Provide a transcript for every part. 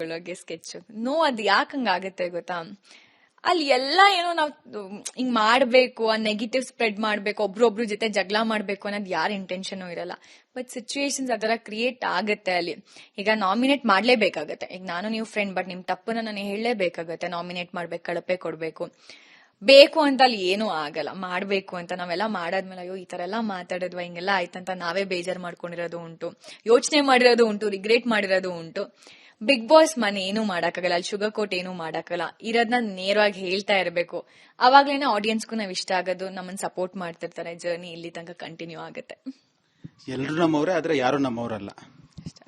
ಒಳಗೆ sketch no, ಅದು ಯಾಕಂಗಾಗತ್ತೆ ಗೊತ್ತಾ, ಅಲ್ಲಿ ಎಲ್ಲ ಏನೋ ನಾವು ಹಿಂಗ್ ಮಾಡ್ಬೇಕು, ಆ ನೆಗೆಟಿವ್ ಸ್ಪ್ರೆಡ್ ಮಾಡ್ಬೇಕು, ಒಬ್ರೊಬ್ರು ಜೊತೆ ಜಗಳ ಮಾಡ್ಬೇಕು ಅನ್ನೋದು ಯಾರ ಇಂಟೆನ್ಷನ್ ಇರಲ್ಲ. ಬಟ್ ಸಿಚುವೇಶನ್ಸ್ ಅದರ ಕ್ರಿಯೇಟ್ ಆಗತ್ತೆ ಅಲ್ಲಿ. ಈಗ ನಾಮಿನೇಟ್ ಮಾಡ್ಲೇಬೇಕಾಗತ್ತೆ. ಈಗ ನಾನು ನೀವು ಫ್ರೆಂಡ್, ಬಟ್ ನಿಮ್ ತಪ್ಪನ್ನ ನಾನು ಹೇಳಲೇಬೇಕಾಗತ್ತೆ. ನಾಮಿನೇಟ್ ಮಾಡ್ಬೇಕು, ಕಳಪೆ ಕೊಡ್ಬೇಕು, ಬೇಕು ಅಂತ ಅಲ್ಲಿ ಏನೂ ಆಗಲ್ಲ. ಮಾಡ್ಬೇಕು ಅಂತ ನಾವೆಲ್ಲ ಮಾಡಾದ್ಮೇಲೆ ಅಯ್ಯೋ ಈ ತರ ಎಲ್ಲ ಮಾತಾಡಿದ್ವಾ, ಹಿಂಗೆಲ್ಲ ಆಯ್ತಂತ ನಾವೇ ಬೇಜಾರ್ ಮಾಡ್ಕೊಂಡಿರೋದು ಉಂಟು, ಯೋಚನೆ ಮಾಡಿರೋದು ಉಂಟು, ರಿಗ್ರೆಟ್ ಮಾಡಿರೋದು ಉಂಟು. ಬಿಗ್ ಬಾಸ್ ಮನೆ ಏನೂ ಮಾಡಕ್ಕಾಗಲ್ಲ, ಅಲ್ಲಿ ಶುಗರ್ ಕೋಟ್ ಏನೂ ಮಾಡಕ್ಕಾಗಲ್ಲ. ಇರೋದನ್ನ ನೇರವಾಗಿ ಹೇಳ್ತಾ ಇರಬೇಕು. ಅವಾಗ್ಲೇನೆ ಆಡಿಯನ್ಸ್ಗೂ ನಾವ್ ಇಷ್ಟ ಆಗೋದು, ನಮ್ಮನ್ನ ಸಪೋರ್ಟ್ ಮಾಡ್ತಿರ್ತಾರೆ. ಜರ್ನಿ ಇಲ್ಲಿ ತನಕ ಕಂಟಿನ್ಯೂ ಆಗುತ್ತೆ. ಎಲ್ರು ನಮ್ಮವ್ರೆ, ಆದ್ರೆ ಯಾರು ನಮ್ಮವ್ರಲ್ಲ.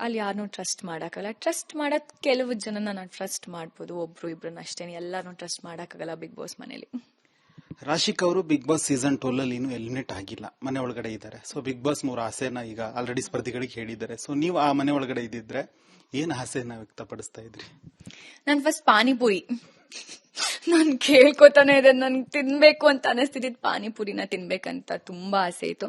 ಅಲ್ಲಿ ಯಾರನ್ನೂ ಟ್ರಸ್ಟ್ ಮಾಡಕ್ಕಾಗಲ್ಲ. ಟ್ರಸ್ಟ್ ಮಾಡಕ್ ಕೆಲವು ಜನನ ನಾವು ಟ್ರಸ್ಟ್ ಮಾಡ್ಬೋದು, ಒಬ್ರು ಇಬ್ರನ್ನ ಅಷ್ಟೇನೆ. ಎಲ್ಲಾರನ್ನೂ ಟ್ರಸ್ಟ್ ಮಾಡಕ್ಕಾಗಲ್ಲ ಬಿಗ್ ಬಾಸ್ ಮನೇಲಿ. ರಾಶಿಕ್ ಅವರು ಬಿಗ್ ಬಾಸ್ ಸೀಸನ್ 12 ಅಲ್ಲಿ ಇನ್ನೂ ಎಲಿಮಿನೇಟ್ ಆಗಿಲ್ಲ, ಮನೆ ಒಳಗಡೆ ಇದ್ದಾರೆ. ಸೊ ಬಿಗ್ ಬಾಸ್ 3 ಆಸೆನ ಈಗ ಆಲ್ರೆಡಿ ಸ್ಪರ್ಧಿಗಳಿಗೆ ಹೇಳಿದ್ದಾರೆ. ಸೊ ನೀವು ಆ ಮನೆ ಒಳಗಡೆ ಇದ್ದಿದ್ರೆ ಏನ್ ಆಸೆನ ವ್ಯಕ್ತಪಡಿಸ್ತಾ ಇದ್ರಿ? ನನ್ ಫಸ್ಟ್ ಪಾನಿಪುರಿ, ನಾನ್ ಕೇಳ್ಕೊತಾನೆ ಇದೆ, ನನ್ಗೆ ತಿನ್ಬೇಕು ಅಂತ ಅನಿಸ್ತಿದ್ ಪಾನಿಪುರಿನ ತಿನ್ಬೇಕಂತ ತುಂಬಾ ಆಸೆ ಇತ್ತು.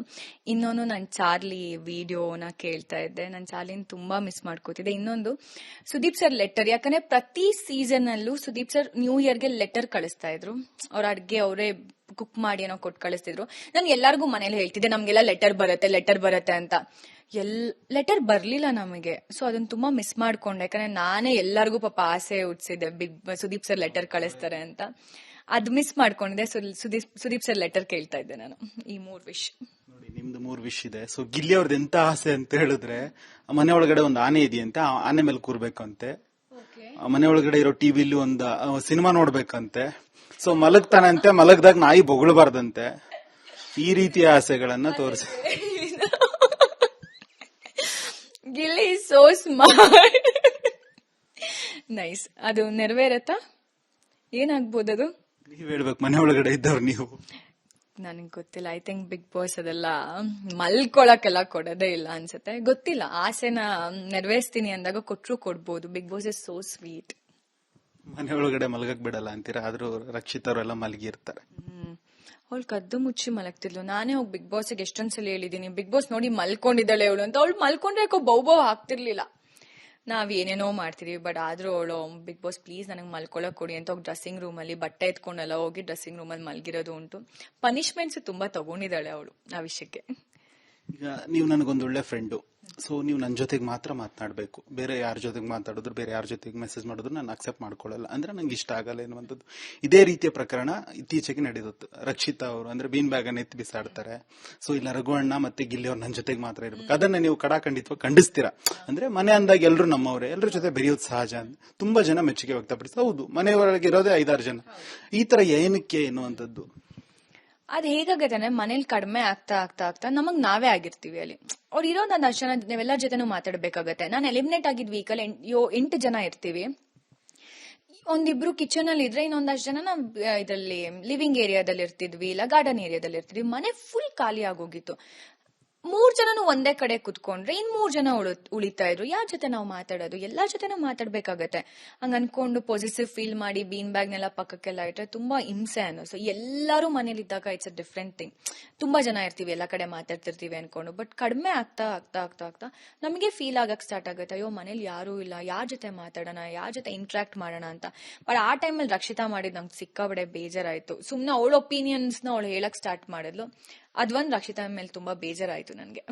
ಇನ್ನೊಂದು ನನ್ ಚಾರ್ಲಿ ವಿಡಿಯೋನ ಕೇಳ್ತಾ ಇದ್ದೆ. ನನ್ ಚಾರ್ಲಿನ ತುಂಬಾ ಮಿಸ್ ಮಾಡ್ಕೋತಿದ್ದೆ. ಇನ್ನೊಂದು ಸುದೀಪ್ ಸರ್ ಲೆಟರ್, ಯಾಕಂದ್ರೆ ಪ್ರತಿ ಸೀಸನ್ ಅಲ್ಲೂ ಸುದೀಪ್ ಸರ್ ನ್ಯೂ ಇಯರ್ಗೆ ಲೆಟರ್ ಕಳಿಸ್ತಾ ಇದ್ರು. ಅವ್ರ ಅಡ್ಗೆ ಅವರೇ ಕುಕ್ ಮಾಡಿ ಏನೋ ಕೊಟ್ಟು ಕಳಿಸ್ತಿದ್ರು. ನಾನು ಎಲ್ಲಾರ್ಗು ಮನೇಲಿ ಹೇಳ್ತಿದ್ದೆ ನಮ್ಗೆಲ್ಲ ಲೆಟರ್ ಬರುತ್ತೆ ಅಂತ. ಲೆಟರ್ ಬರ್ಲಿಲ್ಲ ನಮಗೆ. ಸೊ ಅದನ್ನ ತುಂಬಾ ಮಿಸ್ ಮಾಡ್ಕೊಂಡೆ, ಯಾಕಂದ್ರೆ ನಾನೇ ಎಲ್ಲರಿಗೂ ಪಾಪ ಆಸೆ ಹುಟ್ಟಿಸಿದ್ದೆ ಸುದೀಪ್ ಸರ್ ಲೆಟರ್ ಕಳಿಸ್ತಾರೆ ಅಂತ. ಅದ್ ಮಿಸ್ ಮಾಡ್ಕೊಂಡಿದ್ದೆ. ಸುದೀಪ್ ಸರ್ ಲೆಟರ್ ಕೇಳ್ತಾ ಇದ್ದೆ ನಾನು. ಈ 3 ವಿಶ್ ನೋಡಿ, ನಿಮ್ದು 3 ವಿಶ್ ಇದೆ. ಸೊ ಗಿಲ್ಲಿ ಅವ್ರದ್ದು ಎಂತ ಆಸೆ ಅಂತ ಹೇಳಿದ್ರೆ, ಮನೆ ಒಳಗಡೆ ಒಂದು ಆನೆ ಇದೆಯಂತೆ, ಆ ಆನೆ ಮೇಲೆ ಕೂರ್ಬೇಕಂತೆ. ಮನೆ ಒಳಗಡೆ ಇರೋ ಟಿವಿಲಿ ಒಂದು ಸಿನಿಮಾ ನೋಡ್ಬೇಕಂತೆ. ಸೊ ಮಲಗ್ತಾನಂತೆ, ಮಲಗ್ದಾಗ ನಾಯಿ ಬೊಗಳಬಾರ್ದಂತೆ. ಈ ರೀತಿಯ ಆಸೆಗಳನ್ನ ತೋರಿಸಿ. Gilli so smart. ನೈಸ್. ಅದು ನೆರವೇರತ್ತಾ? ಏನಾಗ್ಬೋದದು? ನೀವ್ ಹೇಳ್ಬೇಕು, ಮನೆ ಒಳಗಡೆ ಇದ್ದವ್ರು ನೀವು. ನನಗ್ ಗೊತ್ತಿಲ್ಲ. ಐ ಥಿಂಕ್ ಬಿಗ್ ಬಾಸ್ ಅದೆಲ್ಲ ಮಲ್ಕೊಳಕ್ಕೆಲ್ಲ ಕೊಡೋದೇ ಇಲ್ಲ ಅನ್ಸುತ್ತೆ. ಗೊತ್ತಿಲ್ಲ. ಆಸೆನ ನೆರವೇರಿಸ್ತೀನಿ ಅಂದಾಗ ಕೊಟ್ರು ಕೊಡ್ಬೋದು. Bigg Boss is so sweet. ಮನೆ ಒಳಗಡೆ ಮಲಗಕ್ ಬಿಡಲ್ಲ ಅಂತೀರಾ, ಆದ್ರೂ ರಕ್ಷಿತ್ ಅವರೆಲ್ಲ ಮಲಗಿರ್ತಾರೆ. ಅವಳು ಕದ್ದು ಮುಚ್ಚಿ ಮಲಗ್ತಿದ್ಲು. ನಾನೇ ಹೋಗಿ ಬಿಗ್ ಬಾಸ್ಗೆ ಎಷ್ಟೊಂದ್ಸಲ ಹೇಳಿದೀನಿ, ಬಿಗ್ ಬಾಸ್ ನೋಡಿ ಮಲ್ಕೊಂಡಿದ್ದಾಳೆ ಅವಳು ಅಂತ. ಅವಳು ಮಲ್ಕೊಂಡ್ರೆ ಯಾಕೋ ಬೌ ಆಗ್ತಿರ್ಲಿಲ್ಲ. ನಾವ್ ಏನೇನೋ ಮಾಡ್ತಿದೀವಿ, ಬಟ್ ಆದ್ರೂ ಅವಳು ಬಿಗ್ ಬಾಸ್ ಪ್ಲೀಸ್ ನನಗೆ ಮಲ್ಕೊಳಕ್ ಕೊಡಿ ಅಂತ ಹೋಗಿ ಡ್ರೆಸ್ಸಿಂಗ್ ರೂಮ್ ಅಲ್ಲಿ ಬಟ್ಟೆ ಎತ್ಕೊಂಡೆಲ್ಲ ಹೋಗಿ ಡ್ರೆಸ್ಸಿಂಗ್ ರೂಮ್ ಅಲ್ಲಿ ಮಲ್ಗಿರೋದು ಉಂಟು. ಪನಿಷ್ಮೆಂಟ್ಸ್ ತುಂಬಾ ತಗೊಂಡಿದ್ದಾಳೆ ಅವಳು ಆ ವಿಷಯಕ್ಕೆ. ಈಗ ನೀವು ನನಗೊಂದು ಒಳ್ಳೆ ಫ್ರೆಂಡು. ಸೊ ನೀವು ನನ್ನ ಜೊತೆಗೆ ಮಾತ್ರ ಮಾತನಾಡಬೇಕು, ಬೇರೆ ಯಾರ ಜೊತೆಗೆ ಮಾತಾಡಿದ್ರು, ಬೇರೆ ಯಾರ ಜೊತೆಗೆ ಮೆಸೇಜ್ ಮಾಡಿದ್ರು ನಾನು ಅಕ್ಸೆಪ್ಟ್ ಮಾಡ್ಕೊಳ್ಳಲ್ಲ, ಅಂದ್ರೆ ನಂಗೆ ಇಷ್ಟ ಆಗಲ್ಲ ಎನ್ನುವಂಥದ್ದು. ಇದೇ ರೀತಿಯ ಪ್ರಕರಣ ಇತ್ತೀಚೆಗೆ ನಡೆಯುತ್ತೆ. ರಕ್ಷಿತಾ ಅವರು ಅಂದ್ರೆ ಬೀನ್ ಬ್ಯಾಗ್ ಅನ್ನ ಎತ್ತಿ ಬಿಸಾಡ್ತಾರೆ. ಸೊ ಇಲ್ಲ ರಘುವಣ್ಣ ಮತ್ತೆ ಗಿಲ್ಲಿ ಅವ್ರು ನನ್ನ ಜೊತೆಗೆ ಮಾತ್ರ ಇರ್ಬೇಕು. ಅದನ್ನ ನೀವು ಕಡಾಖಂಡಿತವಾಗಿ ಖಂಡಿಸ್ತೀರಾ? ಅಂದ್ರೆ ಮನೆ ಅಂದಾಗ ಎಲ್ರು ನಮ್ಮವ್ರೆ, ಎಲ್ಲರ ಜೊತೆ ಬೆರೆಯೋದು ಸಹಜ ಅಂತ ತುಂಬಾ ಜನ ಮೆಚ್ಚುಗೆ ವ್ಯಕ್ತಪಡಿಸ್ತಾರೆ. ಹೌದು, ಮನೆಯೊಳಗೆ ಇರೋದೇ 5-6 ಜನ. ಈ ತರ ಏನಕ್ಕೆ ಎನ್ನುವಂಥದ್ದು ಅದ್ ಹೇಗಾಗತ್ತೆ ಅಂದ್ರೆ ಮನೇಲಿ ಕಡಿಮೆ ಆಗ್ತಾ ಆಗ್ತಾ ಆಗ್ತಾ ನಮಗ್ ನಾವೇ ಆಗಿರ್ತೀವಿ ಅಲ್ಲಿ. ಅವ್ರು ಇರೋದ್ 10 ಜನ, ನಾವೆಲ್ಲರ ಜೊತೆನೂ ಮಾತಾಡ್ಬೇಕಾಗತ್ತೆ. ನಾನು ಎಲಿಮಿನೇಟ್ ಆಗಿದ್ ವೀಕಲ್ಲಿ 8 ಜನ ಇರ್ತೀವಿ. ಒಂದಿಬ್ರು ಕಿಚನ್ ಅಲ್ಲಿ ಇದ್ರೆ ಇನ್ನೊಂದಷ್ಟು ಜನ ನಾವ್ ಇದರಲ್ಲಿ ಲಿವಿಂಗ್ ಏರಿಯಾದಲ್ಲಿ ಇರ್ತಿದ್ವಿ, ಇಲ್ಲ ಗಾರ್ಡನ್ ಏರಿಯಾದಲ್ಲಿ ಇರ್ತಿದ್ವಿ. ಮನೆ ಫುಲ್ ಖಾಲಿ ಆಗೋಗಿತ್ತು. 3 ಜನನು ಒಂದೇ ಕಡೆ ಕುತ್ಕೊಂಡ್ರೆ 3 ಜನ ಉಳಿತಾ ಇದ್ರು. ಯಾರ ಜೊತೆ ನಾವು ಮಾತಾಡೋದು? ಎಲ್ಲಾರ ಜೊತೆನೂ ಮಾತಾಡ್ಬೇಕಾಗತ್ತೆ. ಹಂಗ ಅನ್ಕೊಂಡು ಪೊಸಿಟಿವ್ ಫೀಲ್ ಮಾಡಿ ಬೀನ್ ಬ್ಯಾಗ್ ನೆಲ್ಲ ಪಕ್ಕಕ್ಕೆಲ್ಲ ಇಟ್ರೆ ತುಂಬಾ ಹಿಂಸೆ ಅನ್ನಿಸು. ಎಲ್ಲಾರು ಮನೇಲಿ ಇದ್ದಾಗ ಇಟ್ಸ್ ಅ ಡಿಫ್ರೆಂಟ್ ಥಿಂಗ್. ತುಂಬಾ ಜನ ಇರ್ತೀವಿ, ಎಲ್ಲಾ ಕಡೆ ಮಾತಾಡ್ತಿರ್ತೀವಿ ಅನ್ಕೊಂಡು. ಬಟ್ ಕಡಿಮೆ ಆಗ್ತಾ ಆಗ್ತಾ ಆಗ್ತಾ ಆಗ್ತಾ ನಮಗೆ ಫೀಲ್ ಆಗಕ್ ಸ್ಟಾರ್ಟ್ ಆಗುತ್ತೆ, ಅಯ್ಯೋ ಮನೇಲಿ ಯಾರು ಇಲ್ಲ, ಯಾರ ಜೊತೆ ಮಾತಾಡೋಣ, ಯಾರ ಜೊತೆ ಇಂಟ್ರಾಕ್ಟ್ ಮಾಡೋಣ ಅಂತ. ಬಟ್ ಆ ಟೈಮಲ್ಲಿ ರಕ್ಷಿತಾ ಮಾಡಿದ್ ನಂಗೆ ಸಿಕ್ಕಾಬಡೆ ಬೇಜಾರಾಯ್ತು. ಸುಮ್ನೆ ಅವಳ ಒಪಿನಿಯನ್ಸ್ ನ ಅವಳು ಹೇಳಕ್ ಸ್ಟಾರ್ಟ್ ಮಾಡಿದ್ಲು. ಅದೊಂದು ರಕ್ಷಿತಾ ಮೇಲೆ ತುಂಬಾ ಬೇಜಾರಾಯ್ತು ನನ್ಗೆ.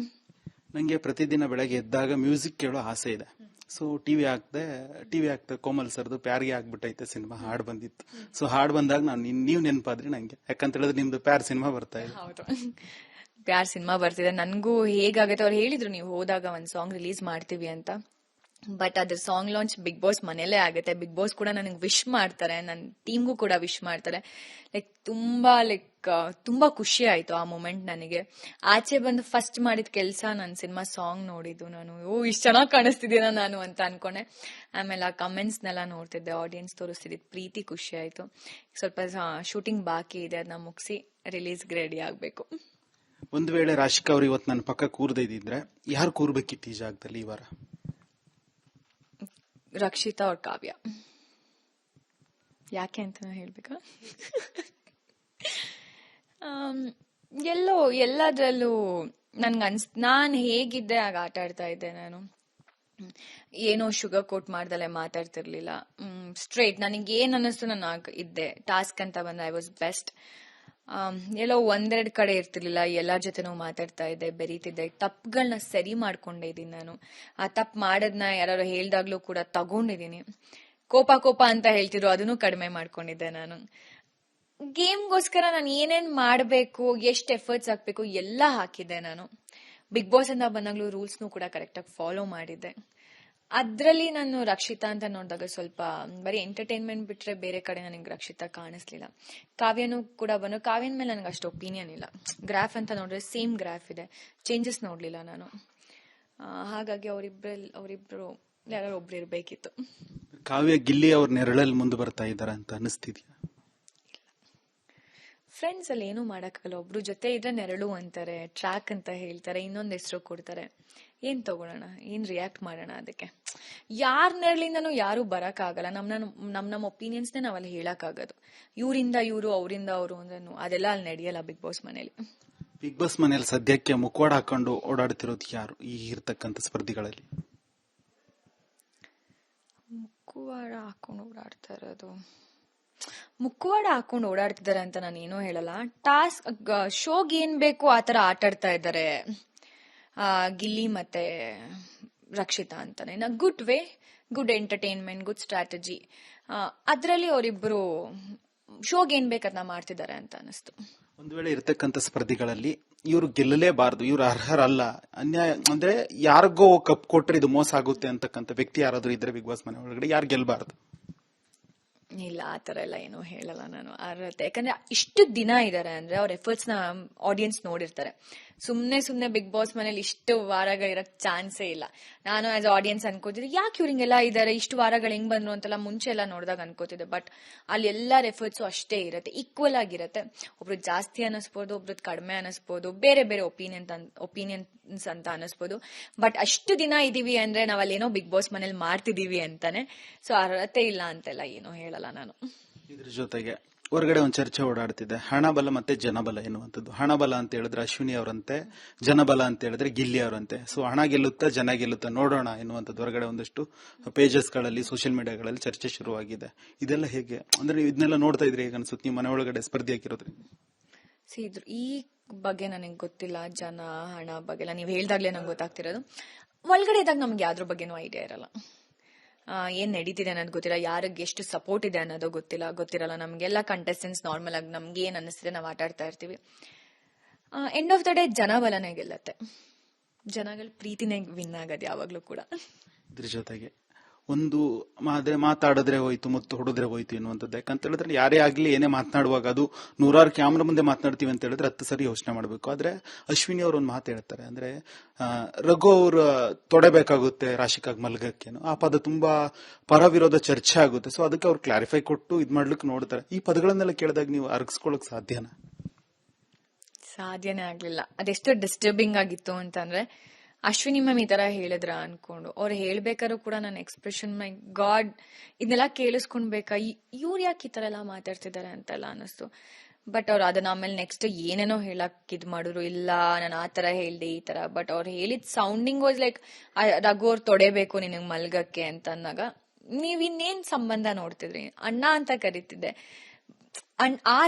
ನಂಗೆ ಪ್ರತಿದಿನ ಬೆಳಗ್ಗೆ ಎದ್ದಾಗ ಮ್ಯೂಸಿಕ್ ಕೇಳೋ ಆಸೆ ಇದೆ. ಸೊ ಟಿವಿ ಹಾಕ್ದೆ ಕೋಮಲ್ ಸರ್ದು ಪ್ಯಾರ್ಗೆ ಆಗ್ಬಿಟ್ಟೈತೆ ಸಿನಿಮಾ, ಹಾಡ್ ಬಂದಿತ್ತು. ಸೊ ಹಾಡ್ ಬಂದಾಗ ನೀವ್ ನೆನಪಾದ್ರಿ ನಂಗೆ, ಯಾಕಂತ ಹೇಳಿದ್ರೆ ನಿಮ್ದು ಪ್ಯಾರ್ ಸಿನಿಮಾ ಬರ್ತಾ ಇದೆ. ಹೌದು, ಪ್ಯಾರ್ ಸಿನಿಮಾ ಬರ್ತಿದೆ. ನನ್ಗೂ ಹೇಗಾಗತ್ತೆ, ಅವ್ರು ಹೇಳಿದ್ರು ನೀವು ಹೋದಾಗ ಒಂದ್ ಸಾಂಗ್ ರಿಲೀಸ್ ಮಾಡ್ತೀವಿ ಅಂತ. ಬಟ್ ಅದ್ರ ಸಾಂಗ್ ಲಾಂಚ್ ಬಿಗ್ ಬಾಸ್ ಮನೇಲೆ ಆಗುತ್ತೆ. ಬಿಗ್ ಬಾಸ್ ಕೂಡ ನನಗೆ ವಿಶ್ ಮಾಡ್ತಾರೆ, ನನ್ನ ಟೀಮ್ಗೂ ಕೂಡ ವಿಶ್ ಮಾಡ್ತಾರೆ. ತುಂಬಾ ಖುಷಿ ಆಯ್ತು ಆ ಮೂಮೆಂಟ್ ನನಗೆ. ಆಚೆ ಬಂದು ಫಸ್ಟ್ ಮಾಡಿದ ಕೆಲಸ ನನ್ನ ಸಿನಿಮಾ ಸಾಂಗ್ ನೋಡಿದ್ದು. ನಾನು ಇಷ್ಟು ಚೆನ್ನಾಗಿ ಕಾಣಿಸ್ತಿದ್ದೀನ ನಾನು ಅಂತ ಅನ್ಕೊಂಡೆ. ಆಮೇಲೆ ಆ ಕಮೆಂಟ್ಸ್ನೆಲ್ಲ ನೋಡ್ತಿದ್ದೆ, ಆಡಿಯನ್ಸ್ ತೋರಿಸ್ತಿದ್ದ ಪ್ರೀತಿ, ಖುಷಿ ಆಯ್ತು. ಸ್ವಲ್ಪ ಶೂಟಿಂಗ್ ಬಾಕಿ ಇದೆ, ಅದನ್ನ ಮುಗಿಸಿ ರಿಲೀಸ್ಗೆ ರೆಡಿ ಆಗ್ಬೇಕು. ಒಂದ್ ವೇಳೆ ರಾಶಿಕಾ ಅವ್ರು ಇವತ್ತು ನನ್ನ ಪಕ್ಕ ಕೂರ್ದಿದ್ರೆ ಯಾರು ಕೂರ್ಬೇಕಿತ್ತು ಈ ಜಾಗದಲ್ಲಿ ಈ ವಾರ? ರಕ್ಷಿತಾ ಅವ್ರ ಕಾವ್ಯ. ಯಾಕೆ ಅಂತ ಹೇಳ್ಬೇಕಾ? ಎಲ್ಲದ್ರಲ್ಲೂ ನನ್ಗೆ ನಾನ್ ಹೇಗಿದ್ದೆ ಆಗ ಆಟ ಆಡ್ತಾ ಇದ್ದೆ ನಾನು. ಏನೋ ಶುಗರ್ ಕೋಟ್ ಮಾಡ್ದಲೆ ಮಾತಾಡ್ತಿರ್ಲಿಲ್ಲ. ಸ್ಟ್ರೇಟ್ ನನಗೆ ಏನ್ ಅನ್ನಿಸ್ತು ನಾನು ಇದ್ದೆ. ಟಾಸ್ಕ್ ಅಂತ ಬಂದ ಐ ವಾಸ್ ಬೆಸ್ಟ್. ಎಲ್ಲೋ ಒಂದೆರಡು ಕಡೆ ಇರ್ತಿರ್ಲಿಲ್ಲ, ಎಲ್ಲಾರ ಜೊತೆನೂ ಮಾತಾಡ್ತಾ ಇದ್ದೆ, ಬೆರೀತಿದ್ದೆ, ತಪ್ಪುಗಳನ್ನ ಸರಿ ಮಾಡ್ಕೊಂಡೇ ಇದ್ದೀನಿ ನಾನು. ಆ ತಪ್ಪು ಮಾಡೋದನ್ನ ಯಾರು ಹೇಳ್ದಾಗ್ಲೂ ಕೂಡ ತಗೊಂಡಿದ್ದೀನಿ. ಕೋಪ ಅಂತ ಹೇಳ್ತಿದ್ರು, ಅದನ್ನು ಕಡಿಮೆ ಮಾಡ್ಕೊಂಡಿದ್ದೆ ನಾನು. ಗೇಮ್ಗೋಸ್ಕರ ನಾನು ಏನೇನ್ ಮಾಡಬೇಕು, ಎಷ್ಟು ಎಫರ್ಟ್ಸ್ ಹಾಕ್ಬೇಕು ಎಲ್ಲ ಹಾಕಿದ್ದೆ ನಾನು. ಬಿಗ್ ಬಾಸ್ ಅಂತ ಬಂದಾಗ್ಲೂ ರೂಲ್ಸ್ನು ಕೂಡ ಕರೆಕ್ಟಾಗಿ ಫಾಲೋ ಮಾಡಿದ್ದೆ. ಅದ್ರಲ್ಲಿ ನಾನು ರಕ್ಷಿತಾ ಅಂತ ನೋಡಿದಾಗ ಸ್ವಲ್ಪ ಬರೀ ಎಂಟರ್ಟೈನ್ಮೆಂಟ್ ಬಿಟ್ರೆ ಬೇರೆ ಕಡೆ ನನಗೆ ರಕ್ಷಿತಾ ಕಾಣಿಸ್ಲಿಲ್ಲ. ಕಾವ್ಯನೂ ಕೂಡ ಕಾವ್ಯನ ಮೇಲೆ ನನಗೆ ಅಷ್ಟು ಒಪಿನಿಯನ್ ಇಲ್ಲ. ಗ್ರಾಫ್ ಅಂತ ನೋಡಿದ್ರೆ ಸೇಮ್ ಗ್ರಾಫ್ ಇದೆ, ಚೇಂಜಸ್ ನೋಡ್ಲಿಲ್ಲ ನಾನು. ಹಾಗಾಗಿ ಅವರಿಬ್ರು ಯಾರು ಒಬ್ರು ಇರ್ಬೇಕಿತ್ತು. ಕಾವ್ಯ ಗಿಲ್ಲಿ ಅವ್ರ ನೆರಳಲ್ಲಿ ಮುಂದೆ ಬರ್ತಾ ಇದಾರ ಅಂತ ಅನಿಸ್ತಿದ್ಯಾ? ಫ್ರೆಂಡ್ಸ್ ಅಲ್ಲಿ ಏನು ಮಾಡಕ್ಕಾಗಲ್ಲ. ಒಬ್ರು ಜೊತೆ ಇದ್ರೆ ನೆರಳು ಅಂತಾರೆ, ಟ್ರ್ಯಾಕ್ ಅಂತ ಹೇಳ್ತಾರೆ, ಇನ್ನೊಂದ್ ಹೆಸರು ಕೊಡ್ತಾರೆ. ಏನ್ ತಗೊಳ್ಳೋಣ, ಏನ್ ರಿಯಾಕ್ಟ್ ಮಾಡೋಣ ಅದಕ್ಕೆ? ಯಾರ ನೆರಳಿಂದನೂ ಯಾರು ಬರಕ್ ಆಗಲ್ಲ. ನಮ್ಮ ಒಪಿನಿಯನ್ಸ್ ನಾವಲ್ಲಿ ಹೇಳಕ್ ಆಗೋದು. ಇವರಿಂದ ಇವರು, ಅವರಿಂದ ಅವರು ಅಂದ್ರೂ ಅದೆಲ್ಲ ಅಲ್ಲಿ ನಡೆಯಲ್ಲ ಬಿಗ್ ಬಾಸ್ ಮನೇಲಿ. ಬಿಗ್ ಬಾಸ್ ಮನೇಲಿ ಸದ್ಯಕ್ಕೆ ಮುಖವಾಡ ಹಾಕೊಂಡು ಓಡಾಡ್ತಿರೋದು ಯಾರು ಈ ಇರ್ತಕ್ಕಂಥ ಸ್ಪರ್ಧಿಗಳಲ್ಲಿ? ಮುಖವಾಡ ಹಾಕೊಂಡು ಓಡಾಡ್ತಾ ಇರೋದು, ಮುಖವಾಡ ಹಾಕೊಂಡು ಓಡಾಡ್ತಿದ್ದಾರೆ ಅಂತ ನಾನು ಏನೂ ಹೇಳಲ್ಲ. ಟಾಸ್ಕ್ ಶೋಗ್ ಏನ್ ಬೇಕು ಆತರ ಆಟಾಡ್ತಾ ಇದ್ದಾರೆ ಗಿಲ್ಲಿ ಮತ್ತೆ ರಕ್ಷಿತಾ ಅಂತಾನೆ. Good way, good entertainment, good strategy. ಅದ್ರಲ್ಲಿ ಅವರಿಬ್ರು ಶೋಗ್ ಏನ್ ಬೇಕದನ್ನ ಮಾಡ್ತಿದ್ದಾರೆ ಅಂತ ಅನಿಸ್ತು. ಒಂದು ವೇಳೆ ಇರ್ತಕ್ಕಂಥ ಸ್ಪರ್ಧಿಗಳಲ್ಲಿ ಇವರು ಗೆಲ್ಲಲೇಬಾರದು, ಇವ್ರು ಅರ್ಹರಲ್ಲ, ಅನ್ಯಾಯ ಅಂದ್ರೆ ಯಾರಿಗೋ ಕಪ್ ಕೊಟ್ರೆ ಇದು ಮೋಸ ಆಗುತ್ತೆ ಅಂತಕ್ಕಂಥ ವ್ಯಕ್ತಿ ಯಾರಾದ್ರೂ ಇದ್ರೆ ಬಿಗ್ ಬಾಸ್ ಮನೆ ಒಳಗಡೆ ಯಾರು ಗೆಲ್ಬಾರ್ದು? ಇಲ್ಲ, ಆತರ ಎಲ್ಲ ಏನೂ ಹೇಳಲ್ಲ ನಾನು. ಅರ್ಹತೆ, ಯಾಕಂದ್ರೆ ಇಷ್ಟು ದಿನ ಇದಾರೆ ಅಂದ್ರೆ ಅವ್ರ ಎಫರ್ಟ್ಸ್ ನ ಆಡಿಯನ್ಸ್ ನೋಡಿರ್ತಾರೆ. ಸುಮ್ನೆ ಬಿಗ್ ಬಾಸ್ ಮನೇಲಿ ಇಷ್ಟು ವಾರಗಳಿರಕ್ ಚಾನ್ಸೇ ಇಲ್ಲ. ನಾನು ಆಸ್ ಆಡಿಯನ್ಸ್ ಅನ್ಕೋತಿದ್ದೆ, ಯಾಕೆ ಇವ್ರು ಹಿಂಗೆಲ್ಲ ಇದಾರೆ, ಇಷ್ಟು ವಾರಗಳು ಹೆಂಗ್ ಬಂದ್ರು ಅಂತೆಲ್ಲ ಮುಂಚೆ ಎಲ್ಲ ನೋಡಿದಾಗ ಅನ್ಕೋತಿದ್ದೆ. ಬಟ್ ಅಲ್ಲಿ ಎಲ್ಲರ ಎಫರ್ಟ್ಸು ಅಷ್ಟೇ ಇರುತ್ತೆ, ಈಕ್ವಲ್ ಆಗಿರುತ್ತೆ. ಒಬ್ರು ಜಾಸ್ತಿ ಅನಿಸ್ಬೋದು, ಒಬ್ರದ್ ಕಡಿಮೆ ಅನಿಸ್ಬೋದು, ಬೇರೆ ಬೇರೆ ಒಪಿನಿಯನ್ಸ್ ಅಂತ ಅನಿಸ್ಬೋದು. ಬಟ್ ಅಷ್ಟು ದಿನ ಇದೀವಿ ಅಂದ್ರೆ ನಾವಲ್ಲೇನೋ ಬಿಗ್ ಬಾಸ್ ಮನೇಲಿ ಮಾಡ್ತಿದೀವಿ ಅಂತಾನೆ. ಸೊ ಅರ್ಹತೆ ಇಲ್ಲ ಅಂತೆಲ್ಲ ಏನೋ ಹೇಳಲ್ಲ ನಾನು. ಇದ್ರ ಜೊತೆಗೆ ಹೊರಗಡೆ ಒಂದು ಚರ್ಚೆ ಓಡಾಡ್ತಿದೆ, ಹಣಬಲ ಮತ್ತೆ ಜನಬಲ ಎನ್ನುವಂಥದ್ದು. ಹಣಬಲ ಅಂತ ಹೇಳಿದ್ರೆ ಅಶ್ವಿನಿ ಅವರಂತೆ, ಜನಬಲ ಅಂತ ಹೇಳಿದ್ರೆ ಗಿಲ್ಲಿ ಅವರಂತೆ. ಸೊ ಹಣ ಗೆಲ್ಲುತ್ತಾ ಜನ ಗೆಲ್ಲುತ್ತಾ ನೋಡೋಣ ಎನ್ನುವಂಥದ್ದು ಹೊರಗಡೆ ಒಂದಷ್ಟು ಪೇಜಸ್ ಗಳಲ್ಲಿ, ಸೋಷಿಯಲ್ ಮೀಡಿಯಾಗಳಲ್ಲಿ ಚರ್ಚೆ ಶುರುವಾಗಿದೆ. ಇದೆಲ್ಲ ಹೇಗೆ ಅಂದ್ರೆ ನೀವು ಇದನ್ನೆಲ್ಲ ನೋಡ್ತಾ ಇದ್ರಿ, ಹೇಗೆ ಅನ್ಸುತ್ತೆ ನೀವು ಮನೆ ಒಳಗಡೆ ಸ್ಪರ್ಧಿ ಹಾಕಿರೋದ್ರಿ? ಈ ಬಗ್ಗೆ ನನಗೆ ಗೊತ್ತಿಲ್ಲ, ಜನ ಹಣ ಬಗ್ಗೆ ಎಲ್ಲ ನೀವು ಹೇಳ್ದಾಗ್ಲೇ ನಂಗೆ ಗೊತ್ತಾಗ್ತಿರೋದು. ಒಳಗಡೆ ಇದ್ದಾಗ ನಮ್ಗೆ ಯಾವ್ದ್ರ ಬಗ್ಗೆನೂ ಐಡಿಯಾ ಇರಲ್ಲ. ಏನ್ ನಡೀತಿದೆ ಅನ್ನೋದು ಗೊತ್ತಿಲ್ಲ, ಯಾರಿಗೆ ಎಷ್ಟು ಸಪೋರ್ಟ್ ಇದೆ ಅನ್ನೋದು ಗೊತ್ತಿರಲ್ಲ. ನಮ್ಗೆಲ್ಲ ಕಂಟೆಸ್ಟೆಂಟ್ಸ್ ನಾರ್ಮಲ್ ಆಗಿ ನಮ್ಗೆ ಏನ್ ಅನ್ನಿಸ್ತಿದೆ ನಾವು ಆಟ ಆಡ್ತಾ ಇರ್ತೀವಿ. ಎಂಡ್ ಆಫ್ ದ ಡೇ ಜನಬಲನೇ ಗೆಲ್ಲತ್ತೆ, ಜನಗಳ ಪ್ರೀತಿನೇ ವಿನ್ ಆಗೋದು ಯಾವಾಗ್ಲೂ ಕೂಡ. ಇದ್ರ ಜೊತೆಗೆ ಒಂದು ಮಾತಾಡಿದ್ರೆ ಹೋಯ್ತು, ಮುತ್ತು ಹೊಡೆದ್ರೆ ಹೋಯ್ತು ಎನ್ನುವಂಥದ್ದು. ಯಾಕಂತ ಹೇಳಿದ್ರೆ ಯಾರೇ ಆಗ್ಲಿ ಏನೇ ಮಾತನಾಡುವಾಗ ಅದು 100 ಕ್ಯಾಮ್ರಾ ಮುಂದೆ ಮಾತನಾಡ್ತೀವಿ ಅಂತ ಹೇಳಿದ್ರೆ 10 ಸರಿ ಯೋಚನೆ ಮಾಡಬೇಕು. ಆದ್ರೆ ಅಶ್ವಿನಿ ಅವರು ಒಂದು ಮಾತು ಹೇಳ್ತಾರೆ, ಅಂದ್ರೆ ರಘು ಅವ್ರ ತೊಡೆಬೇಕಾಗುತ್ತೆ ರಾಶಿಕಾಗ್ ಮಲ್ಗಕ್ಕೇನು, ಆ ಪದ ತುಂಬಾ ಪರ ವಿರೋಧ ಚರ್ಚೆ ಆಗುತ್ತೆ. ಸೊ ಅದಕ್ಕೆ ಅವ್ರು ಕ್ಲಾರಿಫೈ ಕೊಟ್ಟು ಇದ್ ಮಾಡ್ಲಿಕ್ಕೆ ನೋಡ್ತಾರೆ. ಈ ಪದಗಳನ್ನೆಲ್ಲ ಕೇಳಿದಾಗ ನೀವು ಅರ್ಗಿಸ್ಕೊಳಕ್ ಸಾಧ್ಯನಾ? ಸಾಧ್ಯನೇ ಆಗ್ಲಿಲ್ಲ. ಅದೆಷ್ಟು ಡಿಸ್ಟರ್ಬಿಂಗ್ ಆಗಿತ್ತು ಅಂತಂದ್ರೆ, ಅಶ್ವಿನಿ ಮ್ಯಾಮ್ ಈ ತರ ಹೇಳಿದ್ರ ಅನ್ಕೊಂಡು ಅವ್ರು ಹೇಳ್ಬೇಕಾದ್ರು ಕೂಡ ನನ್ನ ಎಕ್ಸ್ಪ್ರೆಷನ್, ಮೈ ಗಾಡ್, ಇದನ್ನೆಲ್ಲ ಕೇಳಿಸ್ಕೊಂಡ್ಬೇಕಾ, ಇವ್ರು ಯಾಕೆ ಈ ತರ ಎಲ್ಲ ಮಾತಾಡ್ತಿದ್ದಾರೆ ಅಂತೆಲ್ಲ ಅನಿಸ್ತು. ಬಟ್ ಅವ್ರು ಅದನ್ನ ಆಮೇಲೆ ನೆಕ್ಸ್ಟ್ ಏನೇನೋ ಹೇಳಕ್ ಇದ್ ಮಾಡಿದ್ರು, ಇಲ್ಲ ನಾನು ಆ ತರ ಹೇಳ್ದೆ ಈ ತರ. ಬಟ್ ಅವ್ರು ಹೇಳಿದ್ ಸೌಂಡಿಂಗ್ ವಾಸ್ ಲೈಕ್ ರಘು ಅವ್ರು ತೊಡೆಬೇಕು ನಿನಗ್ ಮಲ್ಗಕ್ಕೆ ಅಂತ ಅಂದಾಗ ನೀವ್ ಇನ್ನೇನ್ ಸಂಬಂಧ ನೋಡ್ತಿದ್ರಿ? ಅಣ್ಣ ಅಂತ ಕರಿತಿದ್ದೆ. ಆ